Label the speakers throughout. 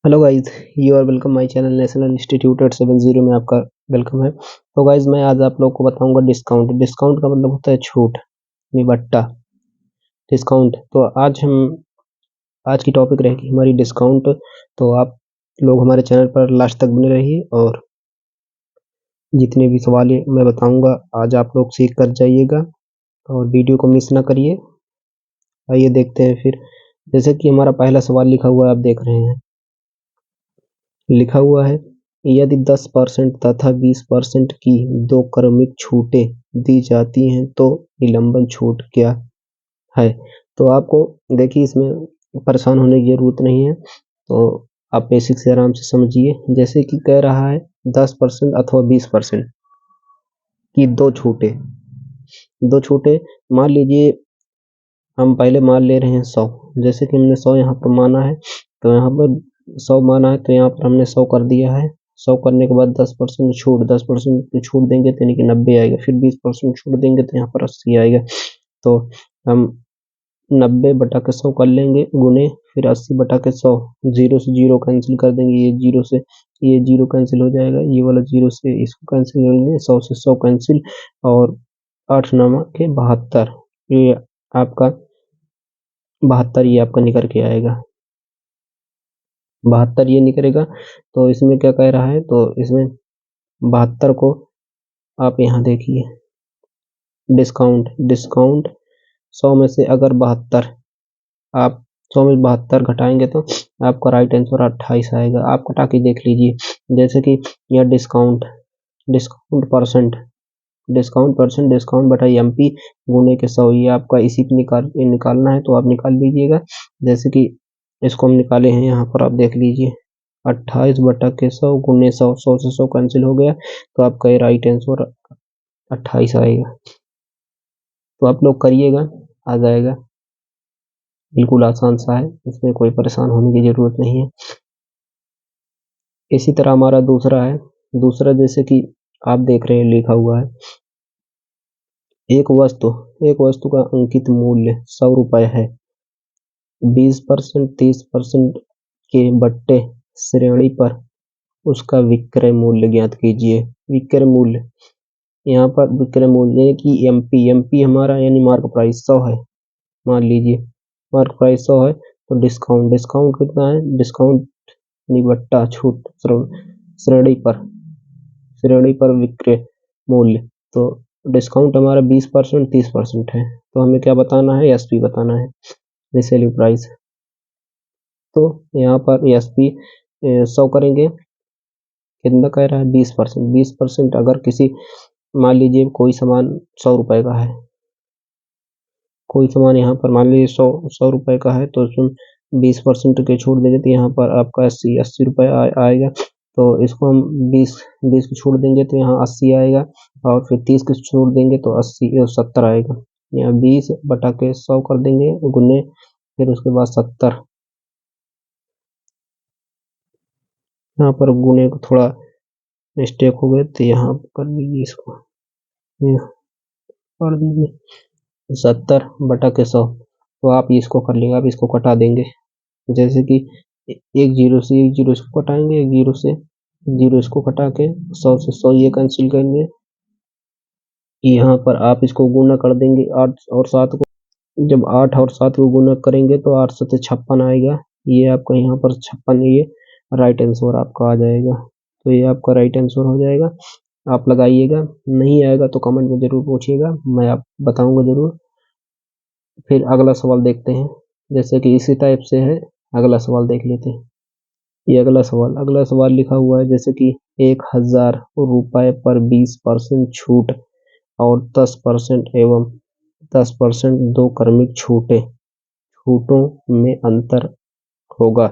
Speaker 1: Hello guys, you are welcome my channel national institute 870 में आपका welcome है। तो गाइस मैं आज आप लोग को बताऊंगा डिस्काउंट। डिस्काउंट का मतलब होता है छूट, निबट्टा, डिस्काउंट। तो आज की टॉपिक रहेगी हमारी डिस्काउंट। तो आप लोग हमारे चैनल पर लास्ट तक बने रहिए और जितने भी सवाल मैं बताऊंगा आज आप लोग सीख कर जाइएगा और वीडियो को मिस ना करिए। आइए देखते हैं फिर। जैसे कि हमारा पहला सवाल लिखा हुआ है, आप देख रहे हैं, लिखा हुआ है यदि 10% तथा 20% की दो क्रमिक छूटें दी जाती हैं तो निलंबन छूट क्या है। तो आपको देखिए, इसमें परेशान होने की जरूरत नहीं है। तो आप बेसिक से आराम से समझिए। जैसे कि कह रहा है 10% अथवा 20% की दो छूटें मान लीजिए। हम पहले मान ले रहे हैं 100। जैसे कि हमने 100 यहाँ पर माना है, तो यहाँ पर 100 माना है, तो यहाँ पर हमने 100 कर दिया है। 100 करने के बाद 10% छूट, 10% की छूट देंगे तो यानी कि 90 आएगा। फिर 20% छूट देंगे तो यहाँ पर 80 आएगा। तो हम 90/100 कर लेंगे गुने, फिर 80/100, जीरो से जीरो कैंसिल कर देंगे। ये जीरो से ये जीरो कैंसिल हो जाएगा, ये वाला जीरो से इसको कैंसिल करेंगे, 100 से 100 कैंसिल, और 8 9 के 72। ये आपका 72 ये आपका निकल के आएगा। 72 ये निकलेगा। तो इसमें क्या कह रहा है, तो इसमें 72 को आप यहाँ देखिए, डिस्काउंट डिस्काउंट 100 में से अगर 72 आप 100 में 72 घटाएंगे तो आपका राइट आंसर 28 आएगा। आप घटा के देख लीजिए। जैसे कि यह डिस्काउंट डिस्काउंट परसेंट डिस्काउंट बटा एमपी गुने के 100, ये आपका इसी पे निकालना है, तो आप निकाल लीजिएगा। जैसे कि इसको हम निकाले हैं, यहाँ पर आप देख लीजिए, 28/100 गुने 100, 100 से 100 कैंसिल हो गया, तो आपका ये राइट आंसर 28 आएगा। तो आप लोग करिएगा, आ जाएगा। बिल्कुल आसान सा है, इसमें कोई परेशान होने की जरूरत नहीं है। इसी तरह हमारा दूसरा है। दूसरा जैसे कि आप देख रहे हैं, लिखा हुआ है एक वस्तु का अंकित मूल्य 100 रुपए है। 20%, 30% के बट्टे श्रेणी पर उसका विक्रय मूल्य ज्ञात कीजिए। विक्रय मूल्य, यहाँ पर विक्रय मूल्य यानी कि एमपी हमारा यानी मार्क प्राइस 100 है। मान लीजिए मार्क प्राइस 100 है, तो डिस्काउंट कितना है, डिस्काउंट निबट्टा छूट श्रेणी पर विक्रय मूल्य। तो डिस्काउंट हमारा 20%, 30% है, तो हमें क्या बताना है, एसपी बताना है, सेलिंग प्राइस। तो यहाँ पर एसपी 100 करेंगे, कितना कह रहा है, 20%। 20% अगर किसी, मान लीजिए कोई सामान 100 रुपए का है, कोई सामान यहाँ पर मान लीजिए 100 रुपए का है, तो उसमें 20% के छूट देंगे तो यहाँ पर आपका 80 रुपए आएगा। तो इसको हम 20 की छूट देंगे तो यहाँ 80 आएगा, और फिर 30 की छूट देंगे तो 70 आएगा। यहाँ 20/100 कर देंगे गुने, फिर उसके बाद 70। यहाँ पर गुने को थोड़ा मिस्टेक हो गए, तो यहाँ कर दीजिए, इसको कर दीजिए 70/100। तो आप इसको कर लेंगे, आप इसको कटा देंगे। जैसे कि एक जीरो से एक जीरो इसको कटाएंगे, एक जीरो से जीरो इसको कटा के 100 से 100 ये कैंसिल करेंगे। यहाँ पर आप इसको गुना कर देंगे 8 और 7 को। जब 8 और 7 को गुना करेंगे तो 8 7 56 आएगा। ये आपका यहाँ पर 56, ये राइट आंसर आपका आ जाएगा। तो ये आपका राइट आंसर हो जाएगा। आप लगाइएगा, नहीं आएगा तो कमेंट में जरूर पूछिएगा, मैं आप बताऊंगा जरूर। फिर अगला सवाल देखते हैं। जैसे कि इसी टाइप से है, अगला सवाल देख लेते हैं। ये अगला सवाल लिखा हुआ है, जैसे कि 1000 रुपए पर 20% छूट और 10% एवं 10% दो क्रमिक छूटों में अंतर होगा।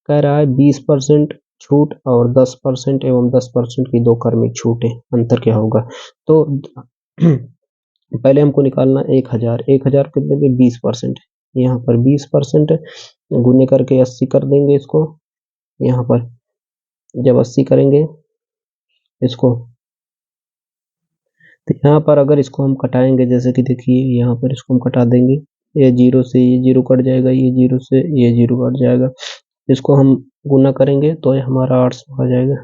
Speaker 1: कह रहा है 20% छूट और 10% एवं 10% की दो क्रमिक छूटें, अंतर क्या होगा। तो पहले हमको निकालना 1000 कितने में, 20%। यहाँ पर 20% गुने करके 80 कर देंगे इसको। यहाँ पर जब 80 करेंगे इसको, तो यहाँ पर अगर इसको हम कटाएंगे, जैसे कि देखिए यहाँ पर इसको हम कटा देंगे, ये जीरो से ये जीरो कट जाएगा, ये जीरो से ये जीरो कट जाएगा, इसको हम गुना करेंगे तो ये हमारा 800 आ जाएगा।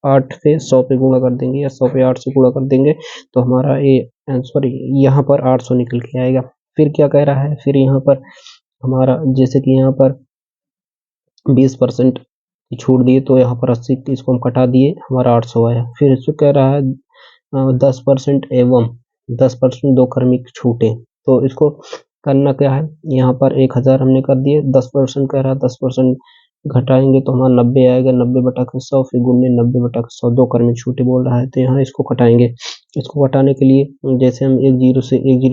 Speaker 1: 8 से 100 पे गुणा कर देंगे या 100 पे 8 से गुणा कर देंगे तो हमारा ये आंसर यहाँ पर 800 निकल के आएगा। फिर क्या कह रहा है, फिर यहाँ पर हमारा जैसे कि यहाँ पर 20% की छूट दिए तो यहाँ पर 80 इसको हम कटा दिए, हमारा 800 आया। फिर इसको कह रहा है 10% एवं 10% दो क्रमिक छूटे, तो इसको करना क्या है, यहाँ पर 1000 हमने कर दिए, 10% कह रहा है, 10% घटाएंगे तो हमारा 90 आएगा, 90/100 फिर गुने 90/100 दो क्रमिक छूटे बोल रहा है, तो यहाँ इसको घटाएंगे। इसको घटाने के लिए जैसे हम एक जीरो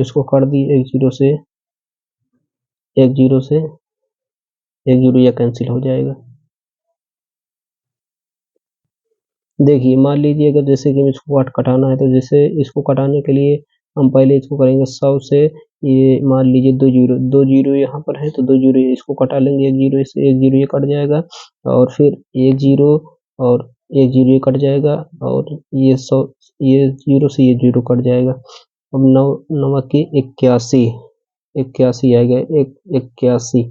Speaker 1: इसको काट दिए, एक जीरो या कैंसिल हो जाएगा। देखिए मान लीजिए अगर जैसे कि इसको कटाना है तो जैसे इसको कटाने के लिए हम पहले इसको करेंगे 100 से, ये मान लीजिए दो जीरो यहाँ पर है तो दो जीरो इसको कटा लेंगे, एक जीरो से एक जीरो ये कट जाएगा और फिर एक जीरो और एक जीरो ये कट जाएगा और ये 100 ये जीरो से ये जीरो कट जाएगा। अब 9 की 81 आएगा, 81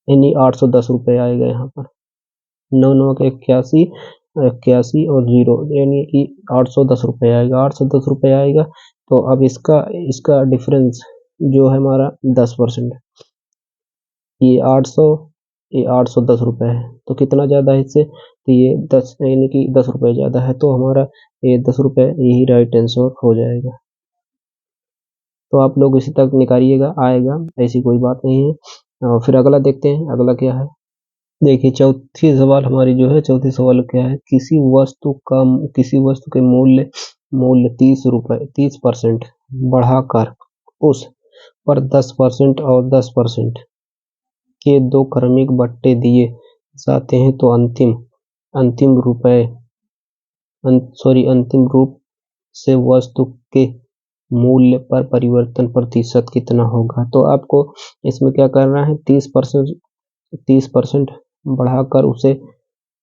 Speaker 1: यानी 810 रुपये आएगा यहाँ पर। 9 का 81 और जीरो यानी कि 810 रुपये आएगा, 810 रुपये आएगा। तो अब इसका डिफरेंस जो है हमारा 10%, ये 810 रुपये है, तो कितना ज़्यादा है इससे, तो ये 10 यानी कि 10 रुपये ज़्यादा है, तो हमारा ये 10 रुपये यही राइट आंसर हो जाएगा। तो आप लोग इसी तक निकालिएगा, आएगा, ऐसी कोई बात नहीं है। फिर अगला देखते हैं, अगला क्या है। देखिए चौथी सवाल हमारी जो है, चौथी सवाल क्या है, किसी वस्तु के मूल्य 30% बढ़ाकर उस पर 10% और 10% के दो क्रमिक बट्टे दिए जाते हैं तो अंतिम रूप से वस्तु के मूल्य पर परिवर्तन प्रतिशत कितना होगा। तो आपको इसमें क्या करना है, 30% बढ़ाकर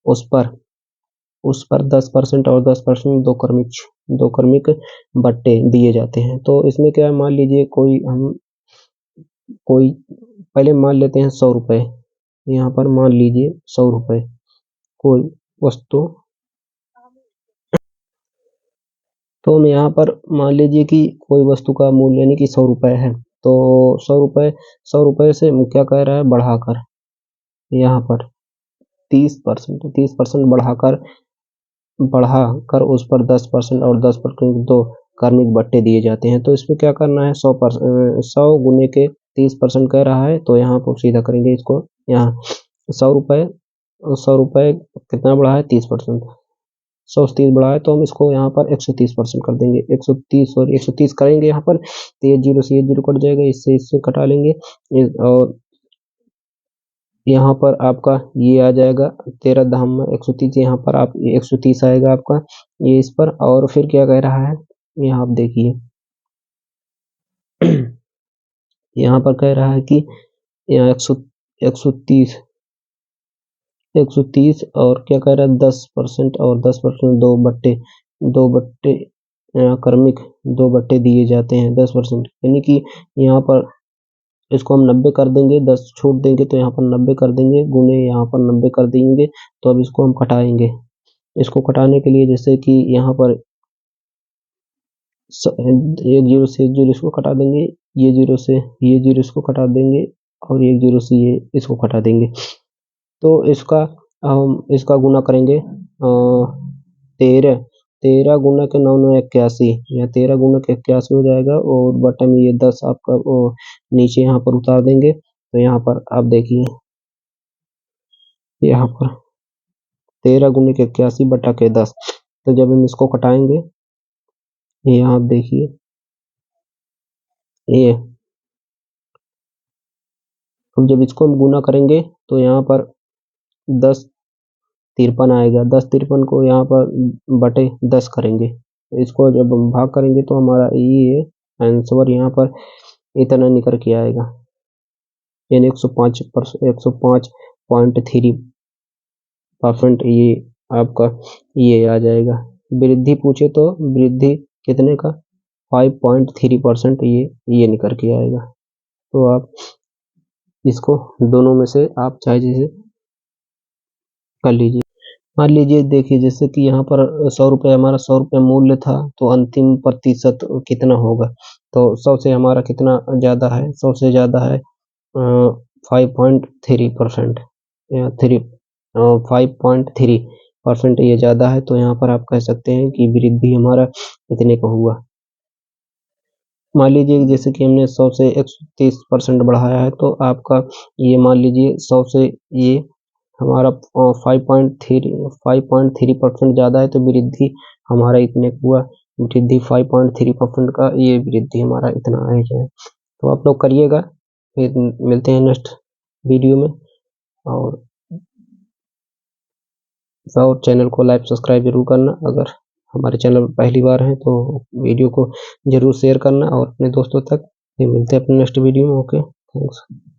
Speaker 1: उस पर 10% और 10% दो क्रमिक बट्टे दिए जाते हैं। तो इसमें क्या है, मान लीजिए कोई पहले मान लेते हैं 100 रुपये, यहाँ पर मान लीजिए 100 रुपये कोई वस्तु, तो हम यहाँ पर मान लीजिए कि कोई वस्तु का मूल्य यानी कि 100 रुपये है, तो 100 रुपये से क्या कह रहा है, बढ़ाकर यहाँ पर 30% बढ़ाकर उस पर 10% और 10% दो क्रमिक बट्टे दिए जाते हैं। तो इसमें क्या करना है, 100 गुने के 30% कह रहा है, तो यहाँ पर सीधा करेंगे इसको, यहाँ 100 रुपये कितना बढ़ा है, 30%, 100 से 30 बढ़ा है तो हम इसको यहाँ पर 130% कर देंगे, 130 करेंगे यहाँ पर, तो ये जीरो से ये जीरो कट जाएगा, इससे कटा लेंगे और यहाँ पर आपका ये आ जाएगा 13 धाम में 130, यहाँ पर आप 130 आएगा आपका ये इस पर। और फिर क्या कह रहा है, यहाँ आप देखिए यहाँ पर कह रहा है कि यहाँ 130 और क्या कह रहा है, 10% और 10% दो बट्टे क्रमिक दो बट्टे दिए जाते हैं 10%, यानी कि यहाँ पर इसको हम 90 कर देंगे, 10 छोड़ देंगे तो यहाँ पर 90 कर देंगे, गुने यहाँ पर 90 कर देंगे। तो अब इसको हम कटाएंगे, इसको कटाने के लिए जैसे कि यहाँ पर एक जीरो से एक जीरो इसको कटा देंगे, ये जीरो से ये जीरो इसको कटा देंगे और एक जीरो से ये इसको कटा देंगे। तो हम इसका गुना करेंगे 13 गुना के 9 9 81, या 13 गुना के 81 हो जाएगा और बटन में ये 10 आपका नीचे यहाँ पर उतार देंगे। तो यहाँ पर आप देखिए, यहाँ पर 13 गुने के 81 बटा के 10, तो जब हम इसको कटाएंगे, यहाँ आप देखिए ये, तो जब इसको हम गुना करेंगे तो यहाँ पर 1053 आएगा, 1053 को यहाँ पर बटे 10 करेंगे, इसको जब हम भाग करेंगे तो हमारा ये आंसर यहाँ पर इतना निकल के आएगा, यानी 105.3% ये आपका ये आ जाएगा। वृद्धि पूछे तो वृद्धि कितने का, 5.3% ये निकल के आएगा। तो आप इसको दोनों में से आप चाहे जैसे कर लीजिए। मान लीजिए देखिए जैसे कि यहाँ पर 100 रुपये हमारा 100 रुपये मूल्य था, तो अंतिम प्रतिशत कितना होगा? तो 100 से हमारा कितना ज़्यादा है? 100 से ज़्यादा है 5.3% या 5.3% ये ज़्यादा है, तो यहाँ पर आप कह सकते हैं कि वृद्धि हमारा इतने का हुआ। मान लीजिए जैसे कि हमने 100 से 130% बढ़ाया है, तो आपका ये मान लीजिए 100 से ये हमारा 5.3% ज़्यादा है, तो वृद्धि हमारा इतने का हुआ। वृद्धि 5.3% का ये वृद्धि हमारा इतना है जो है। तो आप लोग करिएगा, फिर मिलते हैं नेक्स्ट वीडियो में। और चैनल को लाइक सब्सक्राइब जरूर करना। अगर हमारे चैनल पर पहली बार हैं तो वीडियो को जरूर शेयर करना और अपने दोस्तों तक। फिर मिलते हैं अपने नेक्स्ट वीडियो में। Okay, thanks.